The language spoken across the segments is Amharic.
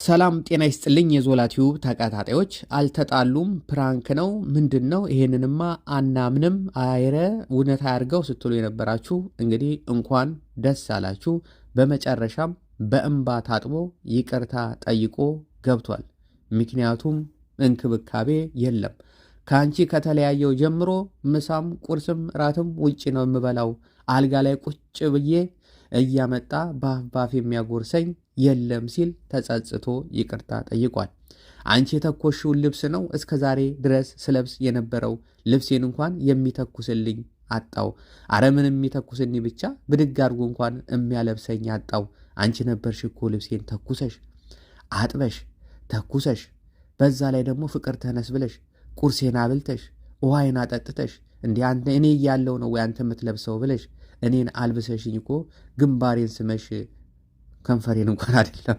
ሰላም ጤና ይስጥልኝ የዞላ ቲዩብ ተከታታዮች። አልተጣሉም ፕራንክ ነው ምንድነው? ይሄንንማ አናምንም አይረ እውነት አያርገው ስትሉ የነበራችሁ እንግዲህ እንኳን ደስ አላችሁ። በመጨረሻም በእንባ ታጥቦ ይቅርታ ጠይቆ ገብቷል። ምክንያቱም እንክብካቤ የለም። ከአንቺ ከተለያየው ጀምሮ ምሳም ቁርስም ራትም ውጪ ነው የምበላው። አልጋ ላይ ቁጭ ብዬ እያመጣ ባፍ የሚያጎርሰኝ የለም ሲል ተጸጽቶ ይቅርታ ጠይቋል። አንቺ የተኮሽውን ልብስ ነው እስከ ዛሬ ድረስ ስለብስ የነበረው። ልብሴን እንኳን የሚተኩስልኝ አጣው። አረምን የሚተኩስልኝ ብቻ ብድግ አድርጎ እንኳን የሚያለብሰኝ አጣው። አንቺ ነበርሽ እኮ ልብሴን ተኩሰሽ አጥበሽ ተኩሰሽ፣ በዛ ላይ ደግሞ ፍቅር ተነስ ብለሽ ቁርሴን አብልተሽ ውሃዬን አጠጥተሽ እንዲህ አንተ እኔ እያለው ነው ወይ አንተ የምትለብሰው ብለሽ እኔን አልብሰሽኝ እኮ ግንባሬን ስመሽ ከንፈሬን እንኳን አይደለም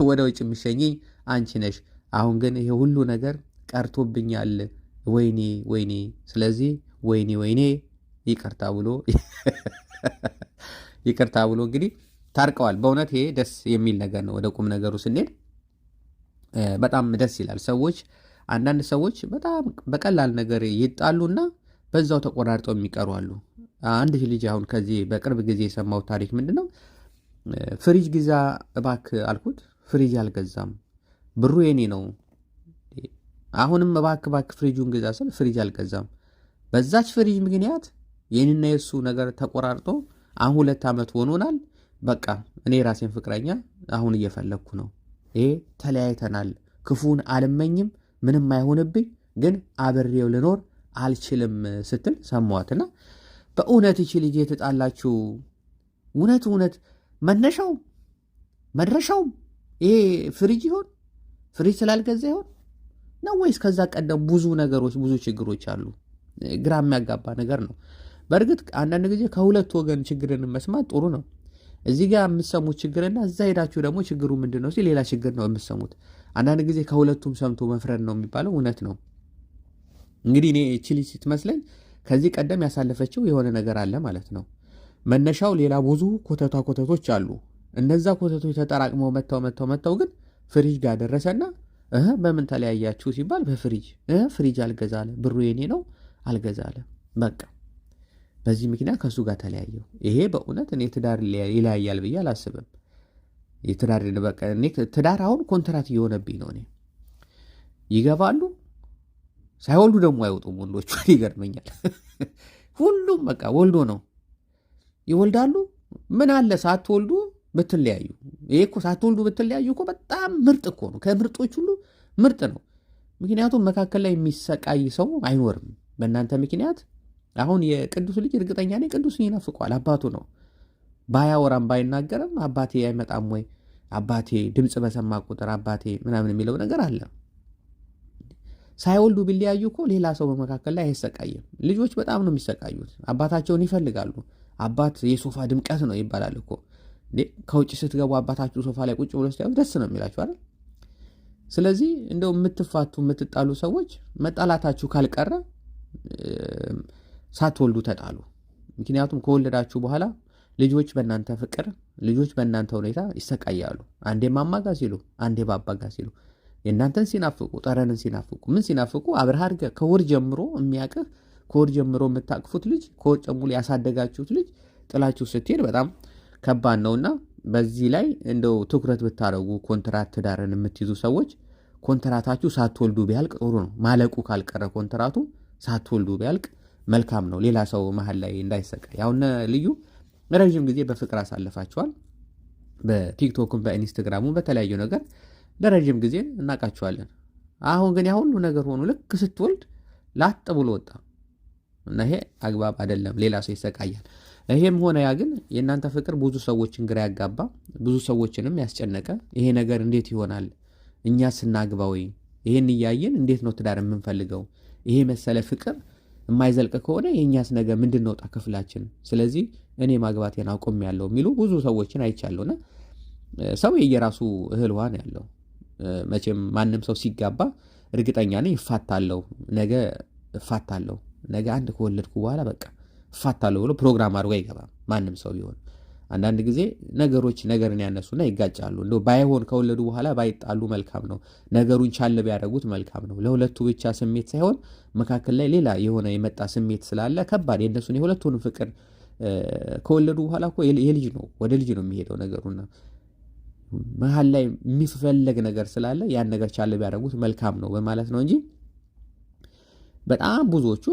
ወደ ውጭ የምሸኘኝ አንቺ ነሽ። አሁን ግን ይሄ ሁሉ ነገር ቀርቶብኛል። ወይኔ ወይኔ። ስለዚህ ወይኔ ወይኔ ይቅርታ ብሎ እንግዲህ ታርቀዋል። በእውነት ይሄ ደስ የሚል ነገር ነው። ወደ ቁም ነገሩ ስንሄድ በጣም ደስ ይላል። አንዳንድ ሰዎች በጣም በቀላል ነገር ይጣሉና በዛው ተቆራርጠው የሚቀሩ አሉ። አንድ ልጅ አሁን ከዚህ በቅርብ ጊዜ የሰማው ታሪክ ምንድነው? ፍሪጅ ግዛ እባክህ አልኩት። ፍሪጅ አልገዛም፣ ብሩ የኔ ነው። አሁንም እባክህ ፍሪጁን ግዛ ስል ፍሪጅ አልገዛም። በዛች ፍሪጅ ምክንያት የኔና የሱ ነገር ተቆራርጦ አሁን 2 ዓመት ሆኖናል። በቃ እኔ ራሴን ፍቅረኛ አሁን እየፈለግኩ ነው። ይሄ ተለያይተናል። ክፉን አልመኝም፣ ምንም አይሆንብኝ፣ ግን አብሬው ልኖር አልችልም ስትል ሰማዋትና በእውነት ይቺ ልጅ የተጣላችው እውነት መድረሻው ይሄ ፍሪጅ ይሆን? ፍሪጅ ስላልገዛ ይሆን ነው ወይስ ከዛ ቀደም ብዙ ችግሮች አሉ? ግራ የሚያጋባ ነገር ነው። በእርግጥ አንዳንድ ጊዜ ከሁለት ወገን ችግርን መስማት ጥሩ ነው። እዚህ ጋር የምትሰሙት ችግርና እዛ ሄዳችሁ ደግሞ ችግሩ ምንድን ነው ሲል ሌላ ችግር ነው የምትሰሙት። አንዳንድ ጊዜ ከሁለቱም ሰምቶ መፍረድ ነው የሚባለው። እውነት ነው። እንግዲህ እኔ እቺ ልጅ ስትመስለኝ ከዚህ ቀደም ያሳለፈችው የሆነ ነገር አለ ማለት ነው። መነሻው ሌላ ብዙ ኮተቶች አሉ። እነዛ ኮተቶች ተጠራቅመው መተው ግን ፍሪጅ ጋር ደረሰና በምን ተለያያችሁ ሲባል ፍሪጅ አልገዛለ፣ ብሩ የኔ ነው አልገዛለ። በቃ በዚህ ምክንያት ከሱ ጋር ተለያየው። ይሄ በእውነት እኔ ትዳር ይለያያል ብዬ አላስብም። ትዳር አሁን ኮንትራት እየሆነብኝ ነው። እኔ ይገባሉ ሳይወልዱ ደግሞ አይወጡም ወንዶቹ። ይገርመኛል። ሁሉም በቃ ወልዶ ነው ይወልዳሉ። ምን አለ ሳትወልዱ ብትለያዩ? ይሄ እኮ ሳትወልዱ ብትለያዩ እኮ በጣም ምርጥ እኮ ነው። ከምርጦች ሁሉ ምርጥ ነው። ምክንያቱም መካከል ላይ የሚሰቃይ ሰው አይኖርም በእናንተ ምክንያት። አሁን የቅዱስ ልጅ እርግጠኛ ነኝ ቅዱስን ይናፍቀዋል። አባቱ ነው። ባያወራም ባይናገርም አባቴ አይመጣም ወይ አባቴ ድምፅ በሰማ ቁጥር አባቴ ምናምን የሚለው ነገር አለ። ሳይወልዱ ቢለያዩ እኮ ሌላ ሰው በመካከል ላይ አይሰቃይም። ልጆች በጣም ነው የሚሰቃዩት። አባታቸውን ይፈልጋሉ። አባት የሶፋ ድምቀት ነው ይባላል እኮ። ከውጭ ስትገቡ አባታችሁ ሶፋ ላይ ቁጭ ብሎ ስታዩት ደስ ነው የሚላችሁ አይደል? ስለዚህ እንደው የምትጣሉ ሰዎች መጣላታችሁ ካልቀረ ሳትወልዱ ተጣሉ። ምክንያቱም ከወለዳችሁ በኋላ ልጆች በእናንተ ፍቅር፣ ልጆች በእናንተ ሁኔታ ይሰቃያሉ። አንዴ ማማ ጋ ሲሉ፣ አንዴ ባባ ጋ ሲሉ፣ የእናንተን ሲናፍቁ፣ ጠረንን ሲናፍቁ፣ ምን ሲናፍቁ አብረህ አድርገህ ከወር ጀምሮ የሚያቅህ ከወር ጀምሮ የምታቅፉት ልጅ፣ ከወር ጀምሮ ያሳደጋችሁት ልጅ ጥላችሁ ስትሄድ በጣም ከባድ ነውና በዚህ ላይ እንደው ትኩረት ብታደርጉ ኮንትራት ትዳርን የምትይዙ ሰዎች ኮንትራታችሁ ሳትወልዱ ቢያልቅ ጥሩ ነው። ማለቁ ካልቀረ ኮንትራቱ ሳትወልዱ ቢያልቅ መልካም ነው። ሌላ ሰው መሀል ላይ እንዳይሰቃይ። ያው ልዩ ረዥም ጊዜ በፍቅር አሳልፋችኋል። በቲክቶክም በኢንስታግራሙም በተለያዩ ነገር ለረዥም ጊዜ እናውቃችኋለን። አሁን ግን ያ ሁሉ ነገር ሆኖ ልክ ስትወልድ ላጥ ብሎ ወጣ እና ይሄ አግባብ አይደለም። ሌላ ሰው ይሰቃያል። ይሄም ሆነ ያ ግን የእናንተ ፍቅር ብዙ ሰዎችን ግራ ያጋባ፣ ብዙ ሰዎችንም ያስጨነቀ፣ ይሄ ነገር እንዴት ይሆናል? እኛ ስናግባ ወይ ይሄን እያየን እንዴት ነው ትዳር የምንፈልገው? ይሄ መሰለ ፍቅር የማይዘልቅ ከሆነ የእኛስ ነገር ምንድን ነው ዕጣ ክፍላችን? ስለዚህ እኔ ማግባቴን አቆሚያለሁ የሚሉ ብዙ ሰዎችን አይቻለሁና ሰው የየራሱ እህል ውሃ ነው ያለው። መቼም ማንም ሰው ሲጋባ እርግጠኛ ነኝ ነገ አንድ ከወለድኩ በኋላ በቃ እፋታለሁ ብሎ ፕሮግራም አድርጎ አይገባም ማንም ሰው ቢሆን። አንዳንድ ጊዜ ነገርን ያነሱና ይጋጫሉ። እንደው ባይሆን ከወለዱ በኋላ ባይጣሉ መልካም ነው። ነገሩን ቻል ቢያደርጉት መልካም ነው። ለሁለቱ ብቻ ስሜት ሳይሆን መካከል ላይ ሌላ የሆነ የመጣ ስሜት ስላለ ከባድ የእነሱን የሁለቱንም ፍቅር ከወለዱ በኋላ እኮ የልጅ ነው ወደ ልጅ ነው የሚሄደው ነገሩና መሀል ላይ የሚፈለግ ነገር ስላለ ያን ነገር ቻል ቢያደርጉት መልካም ነው በማለት ነው እንጂ በጣም ብዙዎቹ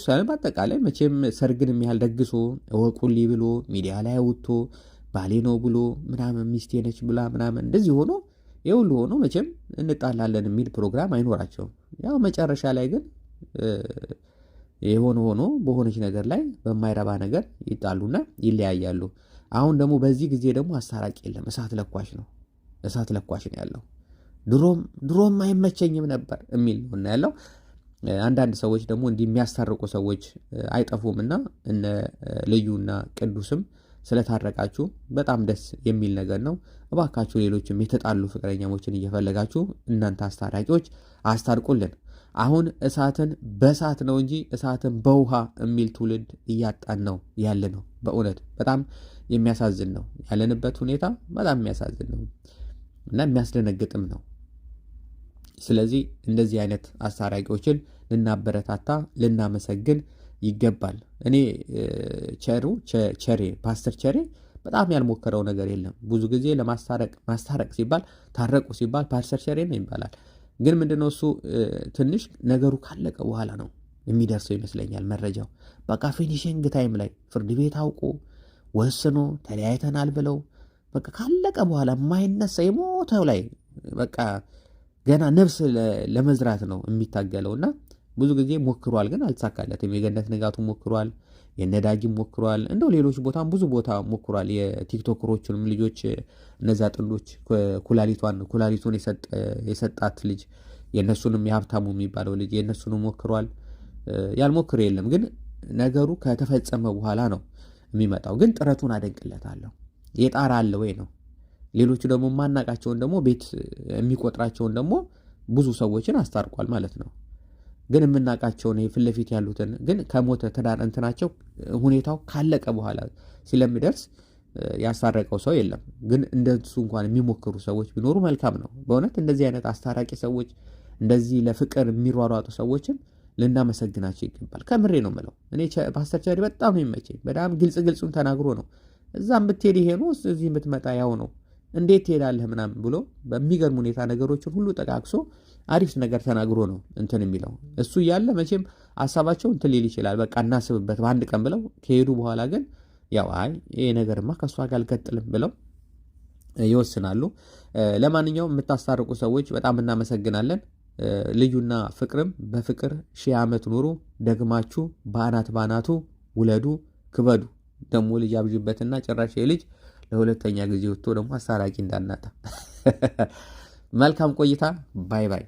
ሳይሆን በአጠቃላይ መቼም ሰርግን የሚያህል ደግሶ እወቁልኝ ብሎ ሚዲያ ላይ አውጥቶ ባሌ ነው ብሎ ምናምን ሚስቴ ነች ብላ ምናምን እንደዚህ ሆኖ የሁሉ ሆኖ መቼም እንጣላለን የሚል ፕሮግራም አይኖራቸውም። ያው መጨረሻ ላይ ግን የሆነ ሆኖ በሆነች ነገር ላይ በማይረባ ነገር ይጣሉና ይለያያሉ። አሁን ደግሞ በዚህ ጊዜ ደግሞ አስታራቂ የለም፣ እሳት ለኳሽ ነው ያለው። ድሮም አይመቸኝም ነበር የሚል ነው ያለው። አንዳንድ ሰዎች ደግሞ እንዲህ የሚያስታርቁ ሰዎች አይጠፉምና እነ ልዩና ቅዱስም ስለታረቃችሁ በጣም ደስ የሚል ነገር ነው። እባካችሁ ሌሎችም የተጣሉ ፍቅረኛሞችን እየፈለጋችሁ እናንተ አስታራቂዎች አስታርቁልን። አሁን እሳትን በእሳት ነው እንጂ እሳትን በውሃ የሚል ትውልድ እያጣን ነው ያለ ነው። በእውነት በጣም የሚያሳዝን ነው ያለንበት ሁኔታ፣ በጣም የሚያሳዝን ነው እና የሚያስደነግጥም ነው። ስለዚህ እንደዚህ አይነት አስታራቂዎችን ልናበረታታ ልናመሰግን ይገባል። እኔ ፓስተር ቸሬ በጣም ያልሞከረው ነገር የለም። ብዙ ጊዜ ማስታረቅ ሲባል ታረቁ ሲባል ፓስተር ቸሬ ነው ይባላል። ግን ምንድነው እሱ ትንሽ ነገሩ ካለቀ በኋላ ነው የሚደርሰው ይመስለኛል መረጃው። በቃ ፊኒሽንግ ታይም ላይ ፍርድ ቤት አውቆ ወስኖ ተለያይተናል ብለው በቃ ካለቀ በኋላ የማይነሳ የሞተው ላይ በቃ ገና ነፍስ ለመዝራት ነው የሚታገለውና ብዙ ጊዜ ሞክሯል፣ ግን አልተሳካለትም። የገነት ንጋቱ ሞክሯል፣ የነዳጊም ሞክሯል፣ እንደው ሌሎች ቦታም ብዙ ቦታ ሞክሯል። የቲክቶከሮቹንም ልጆች እነዛ ጥንዶች ኩላሊቱን የሰጣት ልጅ የነሱንም የሀብታሙ የሚባለው ልጅ የነሱንም ሞክሯል። ያልሞክር የለም። ግን ነገሩ ከተፈጸመ በኋላ ነው የሚመጣው። ግን ጥረቱን አደንቅለታለሁ። የጣራ አለ ወይ ነው። ሌሎቹ ደግሞ ማናቃቸውን ደግሞ ቤት የሚቆጥራቸውን ደግሞ ብዙ ሰዎችን አስታርቋል ማለት ነው። ግን የምናቃቸውን ፊት ለፊት ያሉትን ግን ከሞተ ትዳር እንትናቸው ሁኔታው ካለቀ በኋላ ስለሚደርስ ያስታረቀው ሰው የለም። ግን እንደሱ እንኳን የሚሞክሩ ሰዎች ቢኖሩ መልካም ነው። በእውነት እንደዚህ አይነት አስታራቂ ሰዎች፣ እንደዚህ ለፍቅር የሚሯሯጡ ሰዎችን ልናመሰግናቸው ይገባል። ከምሬ ነው የምለው። እኔ ፓስተር ቸሪ በጣም ነው የሚመቸኝ። በጣም ግልጹን ተናግሮ ነው እዛም ብትሄድ ይሄ ነው እዚህ የምትመጣ ያው ነው እንዴት ትሄዳለህ ምናምን ብሎ በሚገርም ሁኔታ ነገሮችን ሁሉ ጠቃቅሶ አሪፍ ነገር ተናግሮ ነው እንትን የሚለው። እሱ እያለ መቼም ሀሳባቸው እንትን ሊል ይችላል። በቃ እናስብበት በአንድ ቀን ብለው ከሄዱ በኋላ ግን ያው ይሄ ነገርማ ከእሷ ጋር አልቀጥልም ብለው ይወስናሉ። ለማንኛውም የምታስታርቁ ሰዎች በጣም እናመሰግናለን። ልዩና ፍቅርም በፍቅር 1000 ዓመት ኑሩ። ደግማችሁ በአናቱ ውለዱ፣ ክበዱ። ደግሞ ልጅ አብዥበትና ጭራሽ ልጅ ለሁለተኛ ጊዜ ወጥቶ ደግሞ አስታራቂ እንዳናጣ። መልካም ቆይታ። ባይ ባይ።